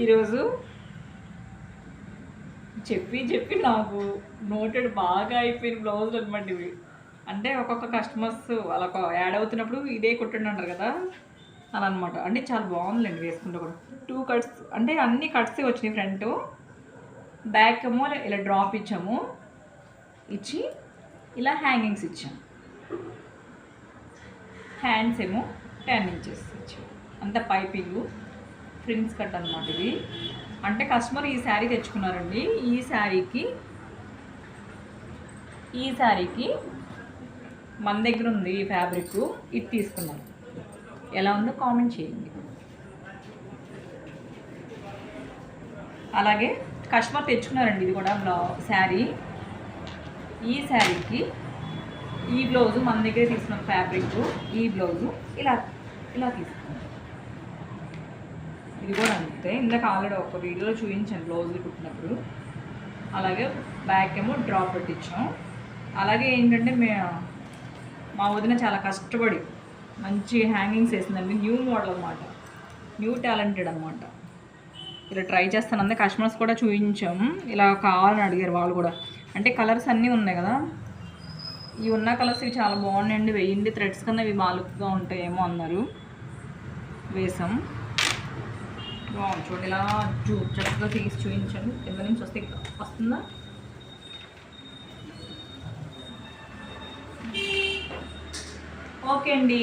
ఈరోజు చెప్పి నాకు నోటెడ్ బాగా అయిపోయిన బ్లౌజులు అనమాట ఇవి. అంటే ఒక్కొక్క కస్టమర్స్ అలా యాడ్ అవుతున్నప్పుడు ఇదే కుట్టండి అంటారు కదా, అలా అనమాట. అంటే చాలా బాగుందండి వేసుకుంటే కూడా. 2 కట్స్ అంటే అన్ని కట్స్ వచ్చినాయి. ఫ్రంట్ బ్యాక్ ఏమో ఇలా డ్రాప్ ఇచ్చి ఇలా హ్యాంగింగ్స్ ఇచ్చాము. హ్యాండ్స్ ఏమో 10 ఇంచెస్ ఇచ్చాము. అంత పైపింగ్ ఫ్రిన్స్ కట్ అనమాట ఇది. అంటే కస్టమర్ ఈ శారీ తెచ్చుకున్నారండి. ఈ శారీకి మన దగ్గర ఉంది ఈ ఫ్యాబ్రిక్, ఇది తీసుకున్నాను. ఎలా ఉందో కామెంట్ చేయండి. అలాగే కస్టమర్ తెచ్చుకున్నారండి ఇది కూడా శారీ. ఈ శారీకి ఈ బ్లౌజు మన దగ్గర తీసుకున్న ఫ్యాబ్రిక్, ఈ బ్లౌజు ఇలా తీసుకున్నాం. ఇది కూడా అంతే. ఇందాక ఆల్రెడీ ఒక వీడియోలో చూపించాను బ్లౌజులు కుట్టినప్పుడు. అలాగే బ్యాక్ ఏమో డ్రాప్ పెట్టించాం. అలాగే ఏంటంటే మా వదిన చాలా కష్టపడి మంచి హ్యాంగింగ్స్ వేసిందండి. న్యూ మోడల్ అనమాట, న్యూ టాలెంటెడ్ అనమాట. ఇలా ట్రై చేస్తాను. అంతే కస్టమర్స్ కూడా చూపించాం. ఇలా కావాలని అడిగారు వాళ్ళు కూడా. అంటే కలర్స్ అన్నీ ఉన్నాయి కదా, ఇవి ఉన్న కలర్స్ ఇవి చాలా బాగున్నాయండి, వేయండి థ్రెడ్స్ కన్నా ఇవి మాలుగా ఉంటాయేమో అన్నారు. వేసాం. బాగుంది చూడండి. ఇలా చక్కగా తీసి చూపించండి. కింద నుంచి వస్తుందా? ఓకే అండి,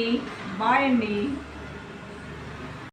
బాయ్ అండి.